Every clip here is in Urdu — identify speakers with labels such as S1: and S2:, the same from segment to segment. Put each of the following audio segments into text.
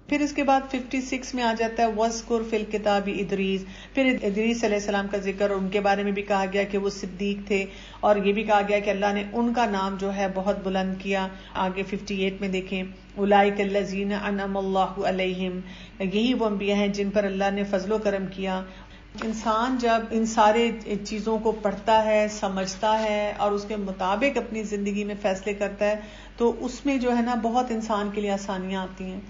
S1: پھر اس کے بعد 56 میں آ جاتا ہے وَاذْكُرْ فِي الْكِتَابِ ادریس. پھر ادریس علیہ السلام کا ذکر، اور ان کے بارے میں بھی کہا گیا کہ وہ صدیق تھے، اور یہ بھی کہا گیا کہ اللہ نے ان کا نام جو ہے بہت بلند کیا. آگے 58 میں دیکھیں اولئک الذین انعم اللہ علیہم، یہی وہ انبیاء ہیں جن پر اللہ نے فضل و کرم کیا. انسان جب ان سارے چیزوں کو پڑھتا ہے، سمجھتا ہے اور اس کے مطابق اپنی زندگی میں فیصلے کرتا ہے تو اس میں جو ہے نا بہت انسان کے لیے آسانیاں آتی ہیں.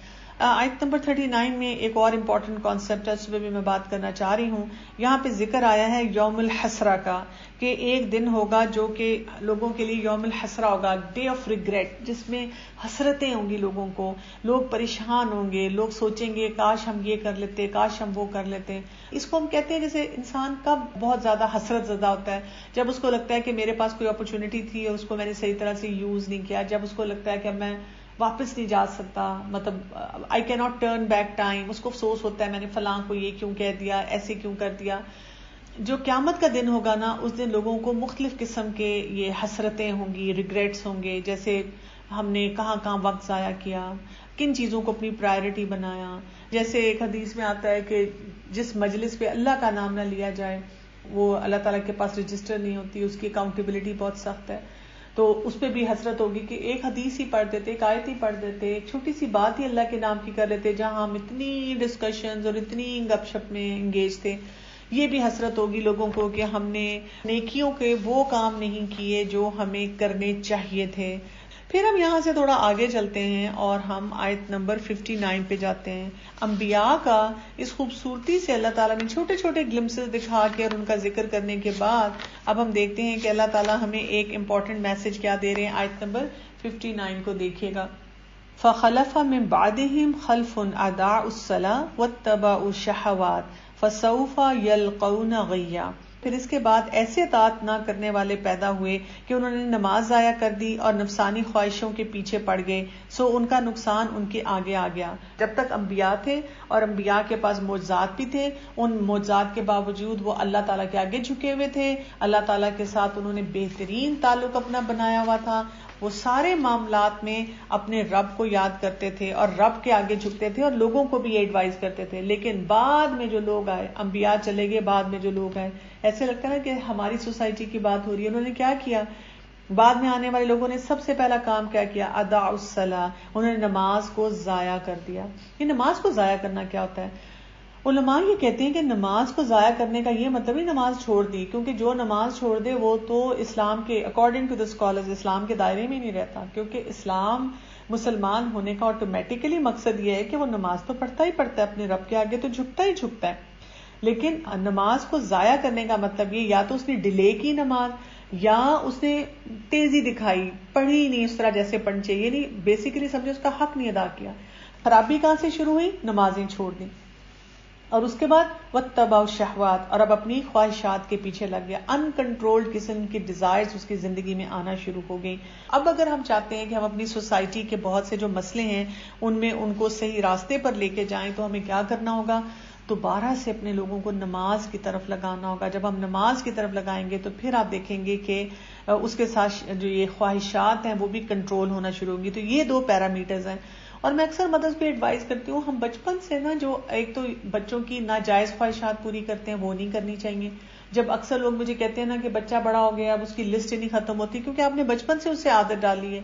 S1: آیت نمبر 39 میں ایک اور امپورٹنٹ کانسیپٹ ہے، اس پہ بھی میں بات کرنا چاہ رہی ہوں. یہاں پہ ذکر آیا ہے یوم الحسرہ کا، کہ ایک دن ہوگا جو کہ لوگوں کے لیے یوم الحسرہ ہوگا، ڈے آف ریگریٹ، جس میں حسرتیں ہوں گی لوگوں کو، لوگ پریشان ہوں گے، لوگ سوچیں گے کاش ہم یہ کر لیتے، کاش ہم وہ کر لیتے. اس کو ہم کہتے ہیں جیسے انسان کب بہت زیادہ حسرت زدہ ہوتا ہے، جب اس کو لگتا ہے کہ میرے پاس کوئی اپرچونٹی تھی اور اس کو میں نے صحیح طرح سے یوز نہیں کیا، جب اس کو لگتا ہے کہ میں واپس نہیں جا سکتا، مطلب آئی کی ناٹ ٹرن بیک ٹائم، اس کو افسوس ہوتا ہے میں نے فلاں کو یہ کیوں کہہ دیا، ایسے کیوں کر دیا. جو قیامت کا دن ہوگا نا، اس دن لوگوں کو مختلف قسم کے یہ حسرتیں ہوں گی، ریگریٹس ہوں گے، جیسے ہم نے کہاں کہاں وقت ضائع کیا، کن چیزوں کو اپنی پرائرٹی بنایا. جیسے ایک حدیث میں آتا ہے کہ جس مجلس پہ اللہ کا نام نہ لیا جائے وہ اللہ تعالیٰ کے پاس رجسٹر نہیں ہوتی، اس کی اکاؤنٹیبلٹی بہت سخت ہے. تو اس پہ بھی حسرت ہوگی کہ ایک حدیث ہی پڑھ دیتے، ایک آیت ہی پڑھ دیتے، ایک چھوٹی سی بات ہی اللہ کے نام کی کر لیتے، جہاں ہم اتنی ڈسکشنز اور اتنی گپ شپ میں انگیج تھے. یہ بھی حسرت ہوگی لوگوں کو کہ ہم نے نیکیوں کے وہ کام نہیں کیے جو ہمیں کرنے چاہیے تھے. پھر ہم یہاں سے تھوڑا آگے چلتے ہیں اور ہم آیت نمبر 59 پہ جاتے ہیں. انبیاء کا اس خوبصورتی سے اللہ تعالیٰ نے چھوٹے چھوٹے گلمسز دکھا کے اور ان کا ذکر کرنے کے بعد اب ہم دیکھتے ہیں کہ اللہ تعالیٰ ہمیں ایک امپورٹنٹ میسج کیا دے رہے ہیں. آیت نمبر 59 کو دیکھیے گا. فَخَلَفَ مِن بَعْدِهِمْ خَلْفٌ أَضَاعُوا الصَّلَاةَ وَاتَّبَعُوا الشَّهَوَاتِ فَسَوْفَ يَلْقَوْنَ غَيًّا. پھر اس کے بعد ایسے اطاعت نہ کرنے والے پیدا ہوئے کہ انہوں نے نماز ضائع کر دی اور نفسانی خواہشوں کے پیچھے پڑ گئے، سو ان کا نقصان ان کے آگے آ گیا. جب تک انبیاء تھے اور انبیاء کے پاس معجزات بھی تھے، ان معجزات کے باوجود وہ اللہ تعالیٰ کے آگے جھکے ہوئے تھے، اللہ تعالیٰ کے ساتھ انہوں نے بہترین تعلق اپنا بنایا ہوا تھا. وہ سارے معاملات میں اپنے رب کو یاد کرتے تھے اور رب کے آگے جھکتے تھے اور لوگوں کو بھی ایڈوائز کرتے تھے. لیکن بعد میں جو لوگ آئے، انبیاء چلے گئے، بعد میں جو لوگ آئے، ایسے لگتا ہے نا کہ ہماری سوسائٹی کی بات ہو رہی ہے. انہوں نے کیا کیا؟ بعد میں آنے والے لوگوں نے سب سے پہلا کام کیا کیا؟ اضاعوا الصلاۃ، انہوں نے نماز کو ضائع کر دیا. یہ نماز کو ضائع کرنا کیا ہوتا ہے؟ علماء یہ کہتے ہیں کہ نماز کو ضائع کرنے کا یہ مطلب ہی نماز چھوڑ دی، کیونکہ جو نماز چھوڑ دے وہ تو اسلام کے اکارڈنگ ٹو دا اسکالرز اسلام کے دائرے میں نہیں رہتا. کیونکہ اسلام مسلمان ہونے کا آٹومیٹیکلی مقصد یہ ہے کہ وہ نماز تو پڑھتا ہی پڑھتا ہے، اپنے رب کے آگے تو جھکتا ہی جھکتا ہے. لیکن نماز کو ضائع کرنے کا مطلب یہ یا تو اس نے ڈیلے کی نماز، یا اس نے تیزی دکھائی، پڑھی نہیں اس طرح جیسے پڑھنی چاہیے، نہیں بیسیکلی سمجھے اس کا حق نہیں ادا کیا. خرابی کہاں سے شروع ہوئی؟ نمازیں چھوڑ دی. اور اس کے بعد واتبعوا الشہوات، اور اب اپنی خواہشات کے پیچھے لگ گیا. ان کنٹرولڈ قسم کی ڈیزائرز اس کی زندگی میں آنا شروع ہو گئی. اب اگر ہم چاہتے ہیں کہ ہم اپنی سوسائٹی کے بہت سے جو مسئلے ہیں ان میں ان کو صحیح راستے پر لے کے جائیں تو ہمیں کیا کرنا ہوگا؟ دوبارہ سے اپنے لوگوں کو نماز کی طرف لگانا ہوگا. جب ہم نماز کی طرف لگائیں گے تو پھر آپ دیکھیں گے کہ اس کے ساتھ جو یہ خواہشات ہیں وہ بھی کنٹرول ہونا شروع ہوں گی. تو یہ دو پیرامیٹرز ہیں. اور میں اکثر مدرس کو ایڈوائز کرتی ہوں، ہم بچپن سے نا جو ایک تو بچوں کی ناجائز خواہشات پوری کرتے ہیں وہ نہیں کرنی چاہیے. جب اکثر لوگ مجھے کہتے ہیں نا کہ بچہ بڑا ہو گیا اب اس کی لسٹ ہی نہیں ختم ہوتی، کیونکہ آپ نے بچپن سے اسے عادت ڈالی ہے.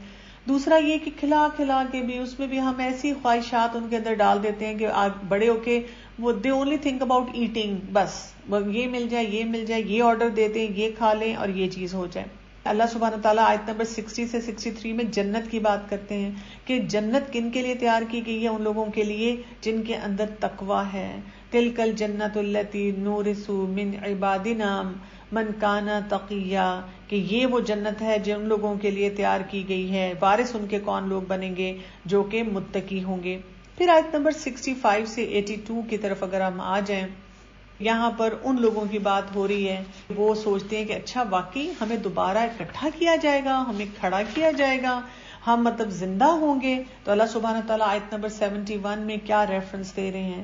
S1: دوسرا یہ کہ کھلا کھلا کے بھی اس میں بھی ہم ایسی خواہشات ان کے اندر ڈال دیتے ہیں کہ بڑے ہو کے وہ they only think about eating, بس یہ مل جائے، یہ مل جائے، یہ آرڈر دے دیں، یہ کھا لیں اور یہ چیز ہو جائے. اللہ سبحانہ تعالیٰ آیت نمبر 60 سے 63 میں جنت کی بات کرتے ہیں کہ جنت کن کے لیے تیار کی گئی ہے؟ ان لوگوں کے لیے جن کے اندر تقویٰ ہے. تلک الجنت التی نورث من عبادنا من کان تقیا، کہ یہ وہ جنت ہے جن لوگوں کے لیے تیار کی گئی ہے، وارث ان کے کون لوگ بنیں گے؟ جو کہ متقی ہوں گے. پھر آیت نمبر 65 سے 82 کی طرف اگر ہم آ جائیں، یہاں پر ان لوگوں کی بات ہو رہی ہے، وہ سوچتے ہیں کہ اچھا واقعی ہمیں دوبارہ اکٹھا کیا جائے گا، ہمیں کھڑا کیا جائے گا، ہم مطلب زندہ ہوں گے. تو اللہ سبحانہ تعالیٰ آیت نمبر 71 میں کیا ریفرنس دے رہے ہیں؟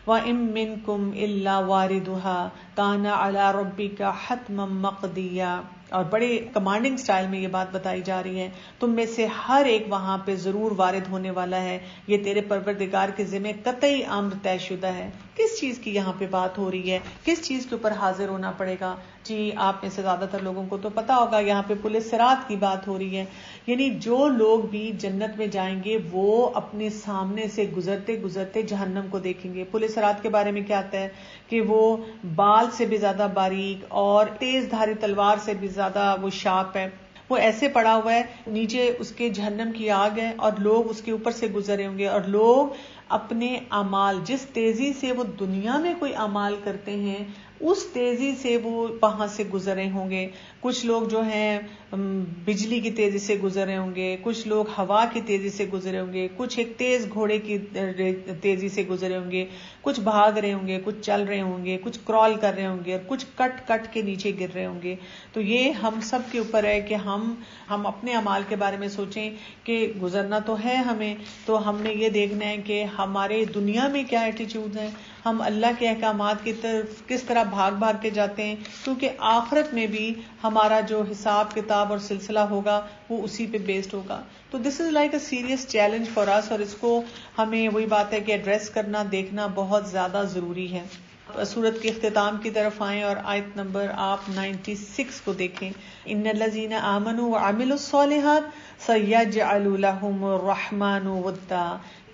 S1: وَإِن مِّنكُمْ إِلَّا وَارِدُهَا كَانَ عَلَى رَبِّكَ حَتْمًا مَّقْضِيًّا. اور بڑے کمانڈنگ سٹائل میں یہ بات بتائی جا رہی ہے، تم میں سے ہر ایک وہاں پہ ضرور وارد ہونے والا ہے، یہ تیرے پروردگار کے ذمہ قطعی امر طے شدہ ہے۔ کس چیز کی یہاں پہ بات ہو رہی ہے؟ کس چیز کے اوپر حاضر ہونا پڑے گا؟ جی آپ میں سے زیادہ تر لوگوں کو تو پتا ہوگا، یہاں پہ پولیس صراط کی بات ہو رہی ہے، یعنی جو لوگ بھی جنت میں جائیں گے وہ اپنے سامنے سے گزرتے گزرتے جہنم کو دیکھیں گے۔ پولیس صراط کے بارے میں کیا آتا ہے کہ وہ بال سے بھی زیادہ باریک اور تیز دھاری تلوار سے بھی زیادہ وہ شارپ ہے، وہ ایسے پڑا ہوا ہے، نیچے اس کے جہنم کی آگ ہے اور لوگ اس کے اوپر سے گزرے ہوں گے، اور لوگ اپنے اعمال جس تیزی سے وہ دنیا میں کوئی اعمال کرتے ہیں اس تیزی سے وہ وہاں سے گزرے ہوں گے۔ کچھ لوگ جو ہیں بجلی کی تیزی سے گزرے ہوں گے، کچھ لوگ ہوا کی تیزی سے گزرے ہوں گے، کچھ ایک تیز گھوڑے کی تیزی سے گزرے ہوں گے، کچھ بھاگ رہے ہوں گے، کچھ چل رہے ہوں گے، کچھ کرال کر رہے ہوں گے، اور کچھ کٹ کٹ کے نیچے گر رہے ہوں گے۔ تو یہ ہم سب کے اوپر ہے کہ ہم اپنے اعمال کے بارے میں سوچیں کہ گزرنا تو ہے ہمیں، تو ہم نے یہ دیکھنا ہے کہ ہمارے دنیا میں کیا ایٹیچیوڈ ہے، ہم اللہ کے احکامات کی طرف کس طرح بھاگ بھاگ کے جاتے ہیں، کیونکہ آخرت میں بھی ہمارا جو حساب کتاب اور سلسلہ ہوگا وہ اسی پہ بیسڈ ہوگا۔ تو this is like a serious challenge for us, اور اس کو ہمیں وہی بات ہے کہ ایڈریس کرنا، دیکھنا بہت زیادہ ضروری ہے۔ سورت کے اختتام کی طرف آئیں اور آیت نمبر آپ 96 کو دیکھیں، ان الذین آمنوا وعملوا الصالحات سیجعل لهم الرحمن ودا،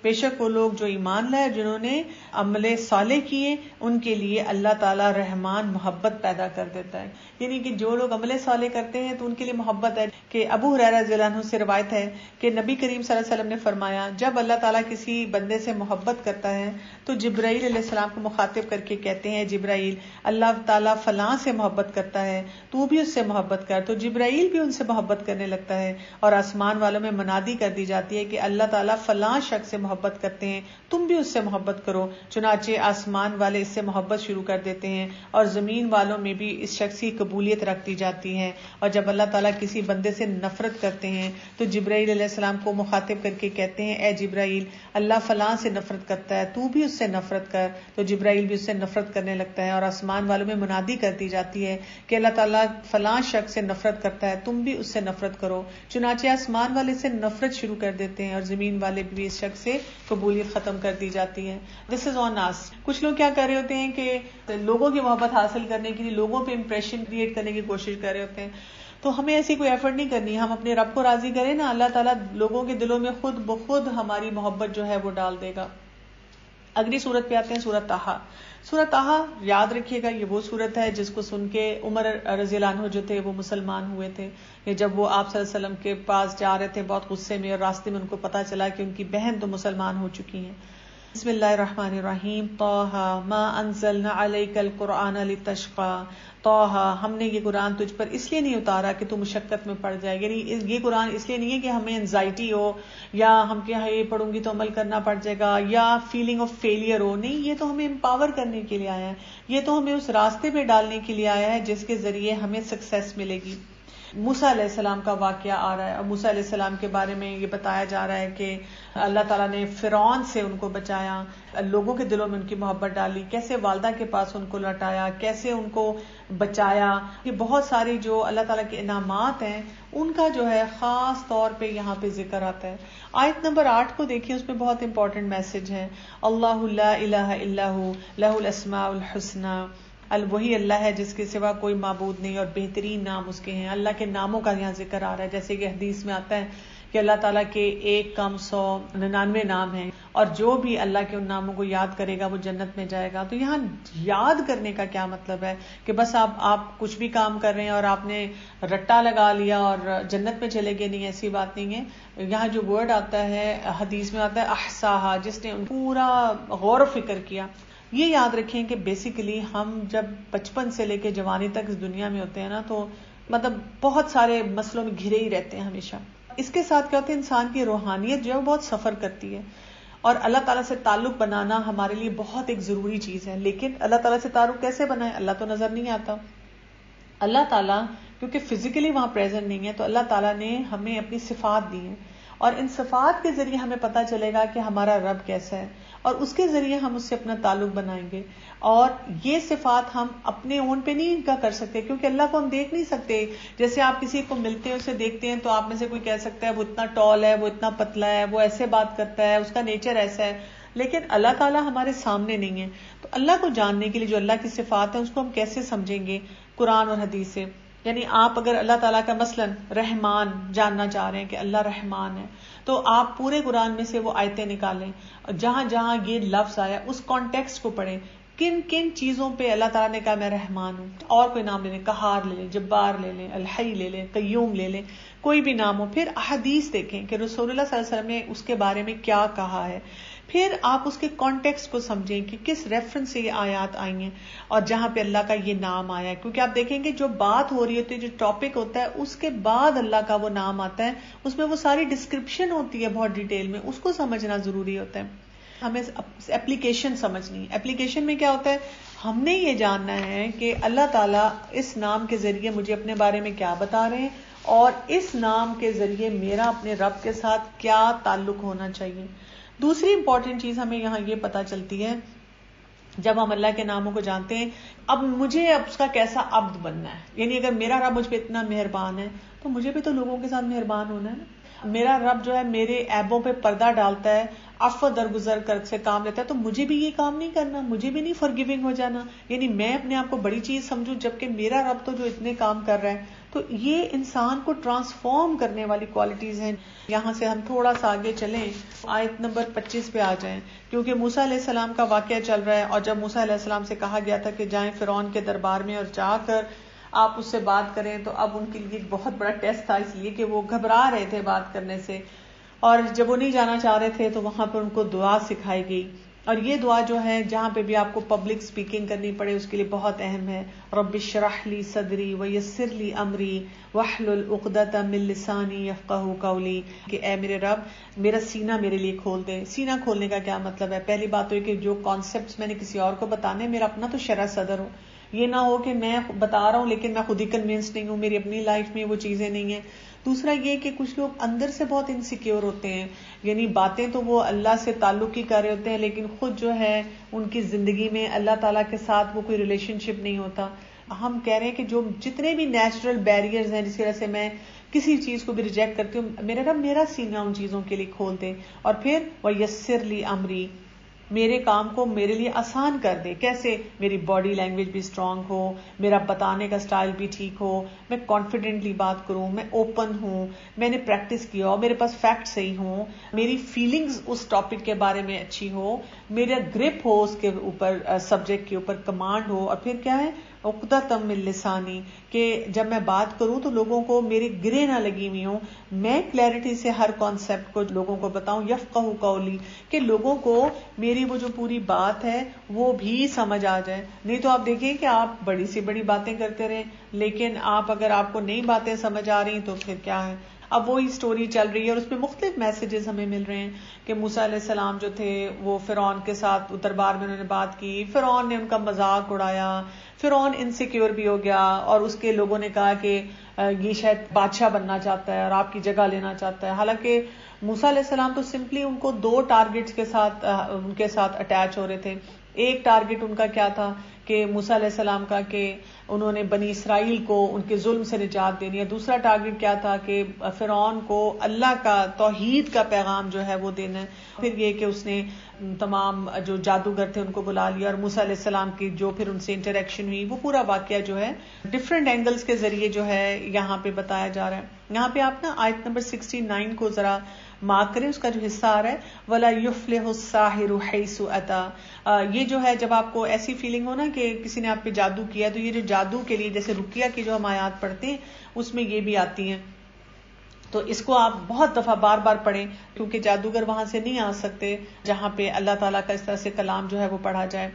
S1: بے شک وہ لوگ جو ایمان لائے، جنہوں نے عمل صالح کیے، ان کے لیے اللہ تعالیٰ رحمان محبت پیدا کر دیتا ہے۔ یعنی کہ جو لوگ عمل صالح کرتے ہیں تو ان کے لیے محبت ہے۔ کہ ابو ہریرہ رضی اللہ عنہ سے روایت ہے کہ نبی کریم صلی اللہ علیہ وسلم نے فرمایا، جب اللہ تعالیٰ کسی بندے سے محبت کرتا ہے تو جبرائیل علیہ السلام کو مخاطب کر کے کہتے ہیں، جبرائیل اللہ تعالیٰ فلاں سے محبت کرتا ہے، تو بھی اس سے محبت کر۔ تو جبرائیل بھی ان سے محبت کرنے لگتا ہے، اور آسمان والوں میں منادی کر دی جاتی ہے کہ اللہ تعالیٰ فلاں شخص سے محبت کرتے ہیں، تم بھی اس سے محبت کرو۔ چنانچہ آسمان والے اس سے محبت شروع کر دیتے ہیں، اور زمین والوں میں بھی اس شخص کی قبولیت رکھ دی جاتی ہے۔ اور جب اللہ تعالیٰ کسی بندے سے نفرت کرتے ہیں تو جبرائیل علیہ السلام کو مخاطب کر کے کہتے ہیں، اے جبرائیل اللہ فلاں سے نفرت کرتا ہے، تو بھی اس سے نفرت کر۔ تو جبرائیل بھی اس سے نفرت کرنے لگتا ہے، اور آسمان والوں میں منادی کر دی جاتی ہے کہ اللہ تعالیٰ فلاں شخص سے نفرت کرتا ہے، تم بھی اس سے نفرت کرو۔ چنانچہ آسمان والے سے نفرت شروع کر دیتے ہیں، اور زمین والے بھی اس شخص سے قبولیت ختم کر دی جاتی ہے۔ دس از آن اس۔ کچھ لوگ کیا کر رہے ہوتے ہیں کہ لوگوں کی محبت حاصل کرنے کے لیے لوگوں پہ امپریشن کریٹ کرنے کی کوشش کر رہے ہوتے ہیں، تو ہمیں ایسی کوئی ایفرٹ نہیں کرنی، ہم اپنے رب کو راضی کریں نا، اللہ تعالیٰ لوگوں کے دلوں میں خود بخود ہماری محبت جو ہے وہ ڈال دے گا۔ اگلی سورت پہ آتے ہیں، سورت طٰہٰ۔ سورت طٰہٰ یاد رکھیے گا، یہ وہ سورت ہے جس کو سن کے عمر رضی اللہ عنہ جو تھے وہ مسلمان ہوئے تھے، کہ جب وہ آپ صلی اللہ علیہ وسلم کے پاس جا رہے تھے بہت غصے میں، اور راستے میں ان کو پتا چلا کہ ان کی بہن تو مسلمان ہو چکی ہیں۔ بسم اللہ الرحمن الرحیم، طٰہٰ ما انزلنا علیک القرآن لتشقیٰ، طٰہٰ ہم نے یہ قرآن تجھ پر اس لیے نہیں اتارا کہ تو مشقت میں پڑ جائے، یعنی یہ قرآن اس لیے نہیں ہے کہ ہمیں انزائٹی ہو، یا ہم کہ یہ پڑھوں گی تو عمل کرنا پڑ جائے گا، یا فیلنگ آف فیلئر ہو، نہیں، یہ تو ہمیں امپاور کرنے کے لیے آیا ہے، یہ تو ہمیں اس راستے پہ ڈالنے کے لیے آیا ہے جس کے ذریعے ہمیں سکسیس ملے گی۔ موسیٰ علیہ السلام کا واقعہ آ رہا ہے، اور موسیٰ علیہ السلام کے بارے میں یہ بتایا جا رہا ہے کہ اللہ تعالیٰ نے فرعون سے ان کو بچایا، لوگوں کے دلوں میں ان کی محبت ڈالی، کیسے والدہ کے پاس ان کو لوٹایا، کیسے ان کو بچایا۔ یہ بہت ساری جو اللہ تعالیٰ کے انعامات ہیں ان کا جو ہے خاص طور پہ یہاں پہ ذکر آتا ہے۔ آیت نمبر 8 کو دیکھیں، اس میں بہت امپورٹنٹ میسج ہے، اللہ لا الہ الا ہو لہ الاسماء الحسنی، وہی اللہ ہے جس کے سوا کوئی معبود نہیں، اور بہترین نام اس کے ہیں۔ اللہ کے ناموں کا یہاں ذکر آ رہا ہے، جیسے کہ حدیث میں آتا ہے کہ اللہ تعالیٰ کے 1,199 نام ہیں، اور جو بھی اللہ کے ان ناموں کو یاد کرے گا وہ جنت میں جائے گا۔ تو یہاں یاد کرنے کا کیا مطلب ہے کہ بس آپ کچھ بھی کام کر رہے ہیں اور آپ نے رٹا لگا لیا اور جنت میں چلے گئے؟ نہیں، ایسی بات نہیں ہے۔ یہاں جو ورڈ آتا ہے حدیث میں آتا ہے احصاہا، جس نے پورا غور و فکر کیا۔ یہ یاد رکھیں کہ بیسیکلی ہم جب بچپن سے لے کے جوانی تک اس دنیا میں ہوتے ہیں نا، تو مطلب بہت سارے مسئلوں میں گھرے ہی رہتے ہیں ہمیشہ۔ اس کے ساتھ کیا ہوتا ہے، انسان کی روحانیت جو ہے بہت سفر کرتی ہے، اور اللہ تعالیٰ سے تعلق بنانا ہمارے لیے بہت ایک ضروری چیز ہے۔ لیکن اللہ تعالیٰ سے تعلق کیسے بنائے؟ اللہ تو نظر نہیں آتا، اللہ تعالیٰ کیونکہ فزیکلی وہاں پریزنٹ نہیں ہے، تو اللہ تعالیٰ نے ہمیں اپنی صفات دی ہیں، اور ان صفات کے ذریعے ہمیں پتہ چلے گا کہ ہمارا رب کیسا ہے، اور اس کے ذریعے ہم اس سے اپنا تعلق بنائیں گے. اور یہ صفات ہم اپنے اون پہ نہیں ان کا کر سکتے، کیونکہ اللہ کو ہم دیکھ نہیں سکتے. جیسے آپ کسی کو ملتے ہیں، اسے دیکھتے ہیں، تو آپ میں سے کوئی کہہ سکتا ہے وہ اتنا ٹال ہے، وہ اتنا پتلا ہے، وہ ایسے بات کرتا ہے، اس کا نیچر ایسا ہے. لیکن اللہ تعالیٰ ہمارے سامنے نہیں ہے. تو اللہ کو جاننے کے لیے جو اللہ کی صفات ہیں اس کو ہم کیسے سمجھیں گے؟ قرآن اور حدیث سے. یعنی آپ اگر اللہ تعالیٰ کا مثلاً رحمان جاننا چاہ رہے ہیں کہ اللہ رحمان ہے، تو آپ پورے قرآن میں سے وہ آیتیں نکالیں، جہاں جہاں یہ لفظ آیا اس کانٹیکسٹ کو پڑھیں. کن کن چیزوں پہ اللہ تعالیٰ نے کہا میں رحمان ہوں. اور کوئی نام لے لیں، قہار لے لیں، جبار لے لیں، الحی لے لیں، قیوم لے لیں، کوئی بھی نام ہو. پھر احادیث دیکھیں کہ رسول اللہ صلی اللہ علیہ وسلم نے اس کے بارے میں کیا کہا ہے. پھر آپ اس کے کانٹیکسٹ کو سمجھیں کہ کس ریفرنس سے یہ آیات آئی ہیں اور جہاں پہ اللہ کا یہ نام آیا ہے. کیونکہ آپ دیکھیں گے جو بات ہو رہی ہوتی ہے، جو ٹاپک ہوتا ہے، اس کے بعد اللہ کا وہ نام آتا ہے، اس میں وہ ساری ڈسکرپشن ہوتی ہے بہت ڈیٹیل میں. اس کو سمجھنا ضروری ہوتا ہے. ہمیں اپلیکیشن سمجھنی ہے. اپلیکیشن میں کیا ہوتا ہے؟ ہم نے یہ جاننا ہے کہ اللہ تعالیٰ اس نام کے ذریعے مجھے اپنے بارے میں کیا بتا رہے ہیں، اور اس نام کے ذریعے میرا اپنے رب کے ساتھ کیا تعلق ہونا چاہیے. دوسری امپورٹنٹ چیز ہمیں یہاں یہ پتا چلتی ہے جب ہم اللہ کے ناموں کو جانتے ہیں، اب مجھے اب اس کا کیسا عبد بننا ہے. یعنی اگر میرا رب مجھ پہ اتنا مہربان ہے تو مجھے بھی تو لوگوں کے ساتھ مہربان ہونا ہے نا. میرا رب جو ہے میرے عیبوں پہ پردہ ڈالتا ہے، عفو درگزر کر سے کام لیتا ہے، تو مجھے بھی یہ کام نہیں کرنا، مجھے بھی نہیں فارگیونگ ہو جانا. یعنی میں اپنے آپ کو بڑی چیز سمجھوں جبکہ میرا رب تو جو اتنے کام کر رہا ہے. تو یہ انسان کو ٹرانسفارم کرنے والی کوالٹیز ہیں. یہاں سے ہم تھوڑا سا آگے چلیں، آیت نمبر 25 پہ آ جائیں، کیونکہ موسیٰ علیہ السلام کا واقعہ چل رہا ہے. اور جب موسیٰ علیہ السلام سے کہا گیا تھا کہ جائیں فرعون کے دربار میں اور جا کر آپ اس سے بات کریں، تو اب ان کے لیے ایک بہت بڑا ٹیسٹ تھا، اس لیے کہ وہ گھبرا رہے تھے بات کرنے سے. اور جب وہ نہیں جانا چاہ رہے تھے تو وہاں پر ان کو دعا سکھائی گئی. اور یہ دعا جو ہے جہاں پہ بھی آپ کو پبلک سپیکنگ کرنی پڑے اس کے لیے بہت اہم ہے. رب اشرح لی صدری ویسر لی امری واحلل عقدۃ من لسانی یفقہوا قولی، کہ اے میرے رب میرا سینہ میرے لیے کھول دے. سینہ کھولنے کا کیا مطلب ہے؟ پہلی بات تو یہ کہ جو کانسیپٹس میں نے کسی اور کو بتانے، میرا اپنا تو شرح صدر ہو. یہ نہ ہو کہ میں بتا رہا ہوں لیکن میں خود ہی کنوینس نہیں ہوں، میری اپنی لائف میں وہ چیزیں نہیں ہیں. دوسرا یہ کہ کچھ لوگ اندر سے بہت انسیکیور ہوتے ہیں، یعنی باتیں تو وہ اللہ سے تعلق ہی کر رہے ہوتے ہیں لیکن خود جو ہے ان کی زندگی میں اللہ تعالیٰ کے ساتھ وہ کوئی ریلیشن شپ نہیں ہوتا. ہم کہہ رہے ہیں کہ جو جتنے بھی نیچرل بیریئرز ہیں جس کی وجہ سے میں کسی چیز کو بھی ریجیکٹ کرتی ہوں، میرے رب میرا سینہ ان چیزوں کے لیے کھول دے. اور پھر وَيَسِّرْ لِي أَمْرِي، میرے کام کو میرے لیے آسان کر دے. کیسے؟ میری باڈی لینگویج بھی اسٹرانگ ہو، میرا بتانے کا سٹائل بھی ٹھیک ہو، میں کانفیڈنٹلی بات کروں، میں اوپن ہوں، میں نے پریکٹس کیا ہو، میرے پاس فیکٹ صحیح ہوں، میری فیلنگز اس ٹاپک کے بارے میں اچھی ہو، میرا گرپ ہو اس کے اوپر، سبجیکٹ کے اوپر کمانڈ ہو. اور پھر کیا ہے؟ عقدۃ من لسانی، کہ جب میں بات کروں تو لوگوں کو میری گرے نہ لگی ہوئی ہوں، میں کلیئرٹی سے ہر کانسیپٹ کو لوگوں کو بتاؤں. یفقہوا قولی، کہ لوگوں کو میری وہ جو پوری بات ہے وہ بھی سمجھ آ جائے. نہیں تو آپ دیکھیں کہ آپ بڑی سی بڑی باتیں کرتے رہیں لیکن اگر آپ کو نئی باتیں سمجھ آ رہی تو پھر کیا ہے؟ اب وہی سٹوری چل رہی ہے اور اس میں مختلف میسیجز ہمیں مل رہے ہیں کہ موسیٰ علیہ السلام جو تھے وہ فرعون کے ساتھ دربار میں انہوں نے بات کی، فرعون نے ان کا مذاق اڑایا، فرعون انسیکیور بھی ہو گیا اور اس کے لوگوں نے کہا کہ یہ شاید بادشاہ بننا چاہتا ہے اور آپ کی جگہ لینا چاہتا ہے. حالانکہ موسیٰ علیہ السلام تو سمپلی ان کو 2 ٹارگٹس کے ساتھ ان کے ساتھ اٹیچ ہو رہے تھے. ایک ٹارگٹ ان کا کیا تھا کہ موسیٰ علیہ السلام کا کہ انہوں نے بنی اسرائیل کو ان کے ظلم سے نجات دینی ہے. دوسرا ٹارگٹ کیا تھا کہ فرعون کو اللہ کا توحید کا پیغام جو ہے وہ دینا ہے. پھر یہ کہ اس نے تمام جو جادوگر تھے ان کو بلا لیا اور موسیٰ علیہ السلام کی جو پھر ان سے انٹریکشن ہوئی، وہ پورا واقعہ جو ہے ڈفرینٹ اینگلز کے ذریعے جو ہے یہاں پہ بتایا جا رہا ہے. یہاں پہ آپ نا آیت نمبر 69 کو ذرا مارک کریں، اس کا جو حصہ آ رہا ہے وَلَا يُفْلِحُ السَّاحِرُ حَيْثُ أَتَى. یہ جو ہے جب آپ کو ایسی فیلنگ ہو نا کہ کسی نے آپ پہ جادو کیا، تو یہ جو جادو کے لیے جیسے رقیہ کی جو ہم آیات پڑھتے ہیں اس میں یہ بھی آتی ہیں، تو اس کو آپ بہت دفعہ بار بار پڑھیں کیونکہ جادوگر وہاں سے نہیں آ سکتے جہاں پہ اللہ تعالیٰ کا اس طرح سے کلام جو ہے وہ پڑھا جائے.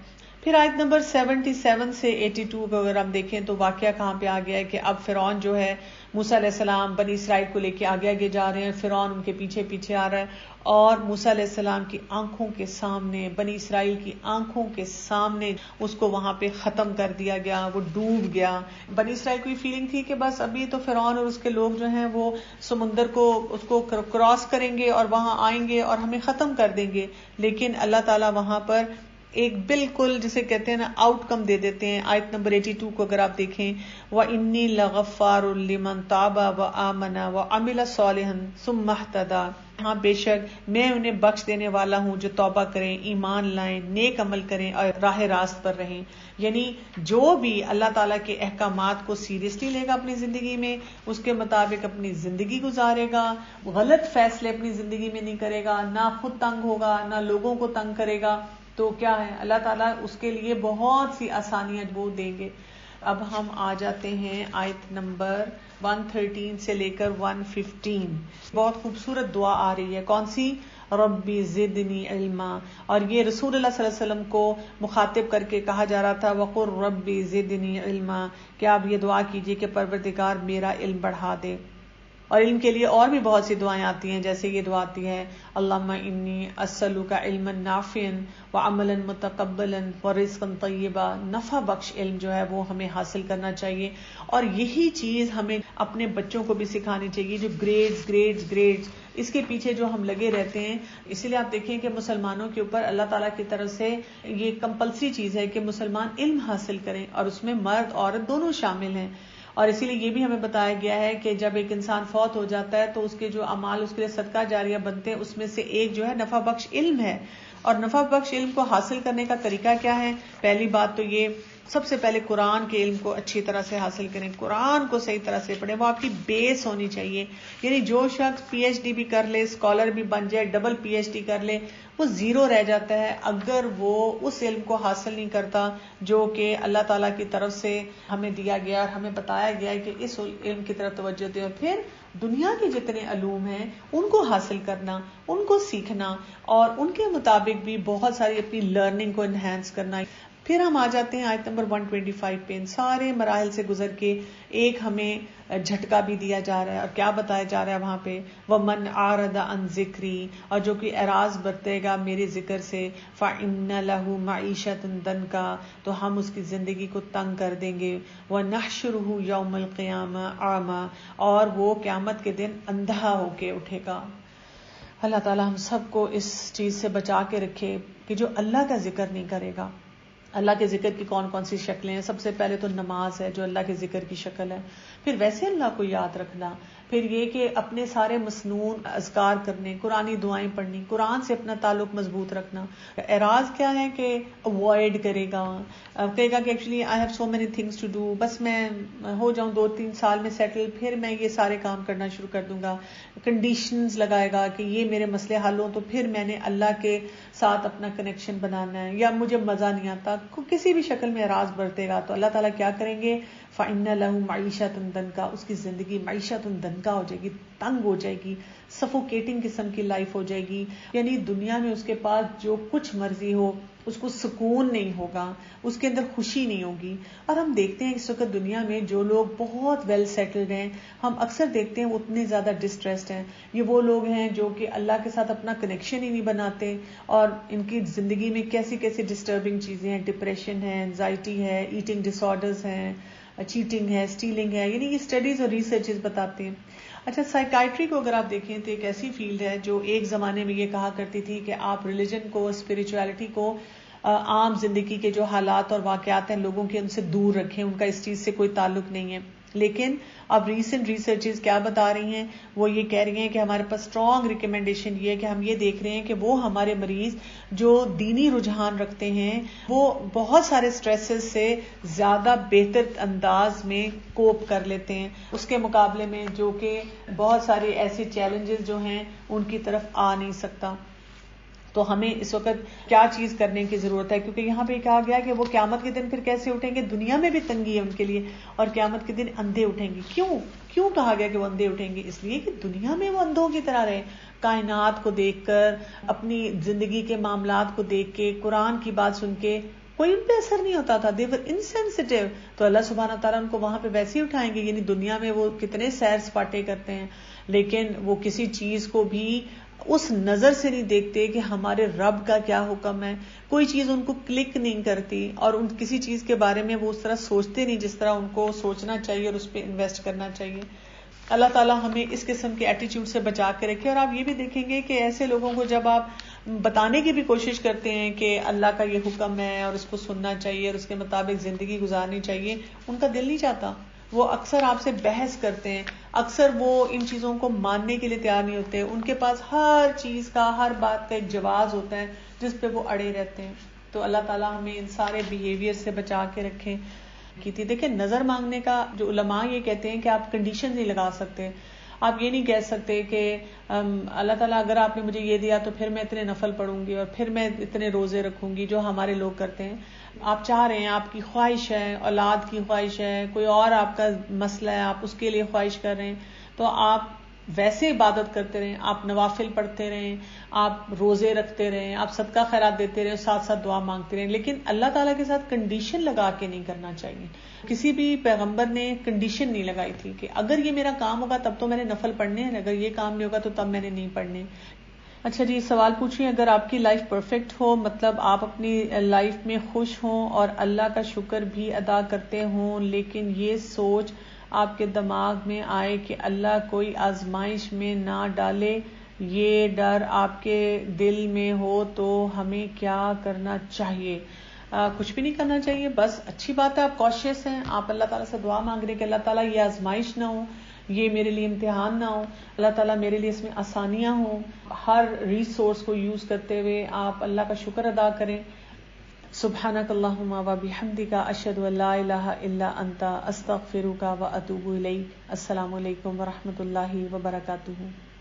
S1: پھر آیت نمبر 77 سے 82 کو اگر ہم دیکھیں تو واقعہ کہاں پہ آ گیا ہے کہ اب فرعون جو ہے موسیٰ علیہ السلام بنی اسرائیل کو لے کے آگے آگے جا رہے ہیں، فرعون ان کے پیچھے پیچھے آ رہا ہے، اور موسیٰ علیہ السلام کی آنکھوں کے سامنے، بنی اسرائیل کی آنکھوں کے سامنے اس کو وہاں پہ ختم کر دیا گیا، وہ ڈوب گیا۔ بنی اسرائیل کو یہ فیلنگ تھی کہ بس ابھی تو فرعون اور اس کے لوگ جو ہیں وہ سمندر کو اس کو کراس کریں گے اور وہاں آئیں گے اور ہمیں ختم کر دیں گے، لیکن اللہ تعالیٰ وہاں پر ایک بالکل جسے کہتے ہیں نا آؤٹ کم دے دیتے ہیں۔ آیت نمبر 82 کو اگر آپ دیکھیں، وَإِنِّي لَغَفَّارٌ لِمَن تَابَ وَآمَنَ وَعَمِلَ صَالِحًا ثُمَّ اهْتَدَىٰ، ہاں بے شک میں انہیں بخش دینے والا ہوں جو توبہ کریں، ایمان لائیں، نیک عمل کریں اور راہ راست پر رہیں۔ یعنی جو بھی اللہ تعالیٰ کے احکامات کو سیریسلی لے گا اپنی زندگی میں، اس کے مطابق اپنی زندگی گزارے گا، غلط فیصلے اپنی زندگی میں نہیں کرے گا، نہ خود تنگ ہوگا نہ لوگوں کو تنگ کرے گا، تو کیا ہے اللہ تعالیٰ اس کے لیے بہت سی آسانیاں وہ دیں گے۔ اب ہم آ جاتے ہیں آیت نمبر 113 سے لے کر 115، بہت خوبصورت دعا آ رہی ہے، کون سی؟ ربی زدنی علما، اور یہ رسول اللہ صلی اللہ علیہ وسلم کو مخاطب کر کے کہا جا رہا تھا، وقل ربی زدنی علما، کہ آپ یہ دعا کیجئے کہ پروردگار میرا علم بڑھا دے۔ اور علم کے لیے اور بھی بہت سی دعائیں آتی ہیں، جیسے یہ دعا آتی ہے، اللہم انی اسألک علما نافعا وعملا متقبلا ورزقا طیبا، نفع بخش علم جو ہے وہ ہمیں حاصل کرنا چاہیے، اور یہی چیز ہمیں اپنے بچوں کو بھی سکھانی چاہیے، جو گریڈز اس کے پیچھے جو ہم لگے رہتے ہیں۔ اسی لیے آپ دیکھیں کہ مسلمانوں کے اوپر اللہ تعالیٰ کی طرف سے یہ کمپلسری چیز ہے کہ مسلمان علم حاصل کریں، اور اس میں مرد عورت دونوں شامل ہیں۔ اور اسی لیے یہ بھی ہمیں بتایا گیا ہے کہ جب ایک انسان فوت ہو جاتا ہے تو اس کے جو اعمال اس کے لیے صدقہ جاریہ بنتے ہیں، اس میں سے ایک جو ہے نفع بخش علم ہے۔ اور نفع بخش علم کو حاصل کرنے کا طریقہ کیا ہے؟ پہلی بات تو یہ، سب سے پہلے قرآن کے علم کو اچھی طرح سے حاصل کریں، قرآن کو صحیح طرح سے پڑھیں، وہ آپ کی بیس ہونی چاہیے۔ یعنی جو شخص پی ایچ ڈی بھی کر لے، اسکالر بھی بن جائے، ڈبل پی ایچ ڈی کر لے، وہ زیرو رہ جاتا ہے اگر وہ اس علم کو حاصل نہیں کرتا جو کہ اللہ تعالیٰ کی طرف سے ہمیں دیا گیا اور ہمیں بتایا گیا ہے کہ اس علم کی طرف توجہ دیں، اور پھر دنیا کے جتنے علوم ہیں ان کو حاصل کرنا، ان کو سیکھنا، اور ان کے مطابق بھی بہت ساری اپنی لرننگ کو انہینس کرنا۔ پھر ہم آ جاتے ہیں آیت نمبر 125 پہ، ان سارے مراحل سے گزر کے ایک ہمیں جھٹکا بھی دیا جا رہا ہے، اور کیا بتایا جا رہا ہے وہاں پہ؟ وَمَنْ أَعْرَضَ عَنْ ذِكْرِي، اور جو کہ اعراض برتے گا میرے ذکر سے، فَإِنَّ لَهُ مَعِيشَةً ضَنْكَا، تو ہم اس کی زندگی کو تنگ کر دیں گے، وَنَحْشُرُهُ يَوْمَ الْقِيَامَةِ أَعْمَى، اور وہ قیامت کے دن اندھا ہو کے اٹھے گا۔ اللہ تعالیٰ ہم سب کو اس چیز سے بچا کے رکھے کہ جو اللہ کا ذکر نہیں کرے گا۔ اللہ کے ذکر کی کون کون سی شکلیں ہیں؟ سب سے پہلے تو نماز ہے جو اللہ کے ذکر کی شکل ہے، پھر ویسے اللہ کو یاد رکھنا، پھر یہ کہ اپنے سارے مسنون اذکار کرنے، قرآنی دعائیں پڑھنی، قرآن سے اپنا تعلق مضبوط رکھنا۔ اعراض کیا ہے کہ اوائڈ کرے گا، کہے گا کہ actually I have so many things to do, بس میں ہو جاؤں 2-3 سال میں سیٹل، پھر میں یہ سارے کام کرنا شروع کر دوں گا۔ کنڈیشنز لگائے گا کہ یہ میرے مسئلے حل ہوں تو پھر میں نے اللہ کے ساتھ اپنا کنیکشن بنانا ہے، یا مجھے مزہ نہیں آتا، کسی بھی شکل میں اعراض برتے گا تو اللہ تعالیٰ کیا کریں گے؟ فَإِنَّ لَهُ مَعِيشَةً ضَنْكَا، اس کی زندگی معیشت دنکا ہو جائے گی، تنگ ہو جائے گی، سفوکیٹنگ قسم کی لائف ہو جائے گی۔ یعنی دنیا میں اس کے پاس جو کچھ مرضی ہو، اس کو سکون نہیں ہوگا، اس کے اندر خوشی نہیں ہوگی۔ اور ہم دیکھتے ہیں اس وقت دنیا میں جو لوگ بہت ویل سیٹلڈ ہیں، ہم اکثر دیکھتے ہیں وہ اتنے زیادہ ڈسٹریسڈ ہیں۔ یہ وہ لوگ ہیں جو کہ اللہ کے ساتھ اپنا کنیکشن ہی نہیں بناتے، اور ان کی زندگی میں کیسی کیسی ڈسٹربنگ چیزیں ہیں، ڈپریشن ہے، انزائٹی ہے، ایٹنگ ڈس آرڈرز ہیں، چیٹنگ ہے، اسٹیلنگ ہے، یعنی یہ اسٹڈیز اور ریسرچز بتاتے ہیں۔ اچھا، سائیکائٹری کو اگر آپ دیکھیں تو ایک ایسی فیلڈ ہے جو ایک زمانے میں یہ کہا کرتی تھی کہ آپ ریلیجن کو، اسپرچویلٹی کو عام زندگی کے جو حالات اور واقعات ہیں لوگوں کے، ان سے دور رکھیں، ان کا اس چیز سے کوئی تعلق نہیں ہے۔ لیکن اب ریسنٹ ریسرچز کیا بتا رہی ہیں؟ وہ یہ کہہ رہی ہیں کہ ہمارے پاس اسٹرانگ ریکمینڈیشن یہ ہے کہ ہم یہ دیکھ رہے ہیں کہ وہ ہمارے مریض جو دینی رجحان رکھتے ہیں وہ بہت سارے سٹریسز سے زیادہ بہتر انداز میں کوپ کر لیتے ہیں اس کے مقابلے میں جو کہ بہت سارے ایسے چیلنجز جو ہیں ان کی طرف آ نہیں سکتا۔ تو ہمیں اس وقت کیا چیز کرنے کی ضرورت ہے؟ کیونکہ یہاں پہ کہا گیا کہ وہ قیامت کے دن پھر کیسے اٹھیں گے؟ دنیا میں بھی تنگی ہے ان کے لیے، اور قیامت کے دن اندھے اٹھیں گے۔ کیوں کہا گیا کہ وہ اندھے اٹھیں گے؟ اس لیے کہ دنیا میں وہ اندھوں کی طرح رہے، کائنات کو دیکھ کر، اپنی زندگی کے معاملات کو دیکھ کے، قرآن کی بات سن کے کوئی ان پہ اثر نہیں ہوتا تھا. دے ور انسینسٹیو. تو اللہ سبحانہ تعالیٰ ان کو وہاں پہ ویسے ہی اٹھائیں گے. یعنی دنیا میں وہ کتنے سیر سپاٹے کرتے ہیں لیکن وہ کسی چیز کو بھی اس نظر سے نہیں دیکھتے کہ ہمارے رب کا کیا حکم ہے. کوئی چیز ان کو کلک نہیں کرتی اور ان کسی چیز کے بارے میں وہ اس طرح سوچتے نہیں جس طرح ان کو سوچنا چاہیے اور اس پہ انویسٹ کرنا چاہیے. اللہ تعالیٰ ہمیں اس قسم کے ایٹیٹیوڈ سے بچا کے رکھے. اور آپ یہ بھی دیکھیں گے کہ ایسے لوگوں کو جب آپ بتانے کی بھی کوشش کرتے ہیں کہ اللہ کا یہ حکم ہے اور اس کو سننا چاہیے اور اس کے مطابق زندگی گزارنی چاہیے، ان کا دل نہیں چاہتا. وہ اکثر آپ سے بحث کرتے ہیں، اکثر وہ ان چیزوں کو ماننے کے لیے تیار نہیں ہوتے. ان کے پاس ہر چیز کا، ہر بات کا ایک جواز ہوتا ہے جس پہ وہ اڑے رہتے ہیں. تو اللہ تعالیٰ ہمیں ان سارے بیہیویئر سے بچا کے رکھیں. دیکھیں نظر مانگنے کا جو علماء یہ کہتے ہیں کہ آپ کنڈیشن نہیں لگا سکتے. آپ یہ نہیں کہہ سکتے کہ اللہ تعالیٰ اگر آپ نے مجھے یہ دیا تو پھر میں اتنے نفل پڑھوں گی اور پھر میں اتنے روزے رکھوں گی جو ہمارے لوگ کرتے ہیں. آپ چاہ رہے ہیں، آپ کی خواہش ہے، اولاد کی خواہش ہے، کوئی اور آپ کا مسئلہ ہے، آپ اس کے لیے خواہش کر رہے ہیں، تو آپ ویسے عبادت کرتے رہیں، آپ نوافل پڑھتے رہیں، آپ روزے رکھتے رہیں، آپ صدقہ خیرات دیتے رہیں، ساتھ ساتھ دعا مانگتے رہیں. لیکن اللہ تعالیٰ کے ساتھ کنڈیشن لگا کے نہیں کرنا چاہیے. کسی بھی پیغمبر نے کنڈیشن نہیں لگائی تھی کہ اگر یہ میرا کام ہوگا تب تو میں نے نفل پڑھنے ہیں، اگر یہ کام نہیں ہوگا تو تب میں نے نہیں پڑھنے. اچھا جی، سوال پوچھیں. اگر آپ کی لائف پرفیکٹ ہو، مطلب آپ اپنی لائف میں خوش ہوں اور اللہ کا شکر بھی ادا کرتے ہوں، لیکن یہ سوچ آپ کے دماغ میں آئے کہ اللہ کوئی آزمائش میں نہ ڈالے، یہ ڈر آپ کے دل میں ہو، تو ہمیں کیا کرنا چاہیے؟ کچھ بھی نہیں کرنا چاہیے. بس اچھی بات ہے آپ کوشش ہیں، آپ اللہ تعالیٰ سے دعا مانگ رہے ہیں کہ اللہ تعالیٰ یہ آزمائش نہ ہو، یہ میرے لیے امتحان نہ ہو، اللہ تعالیٰ میرے لیے اس میں آسانیاں ہوں. ہر ریسورس کو یوز کرتے ہوئے آپ اللہ کا شکر ادا کریں. سبحانک اللہم و بحمدک، اشہد ان لا الہ الا انت، استغفرک و اتوب الیک. السلام علیکم و رحمۃ اللہ وبرکاتہ.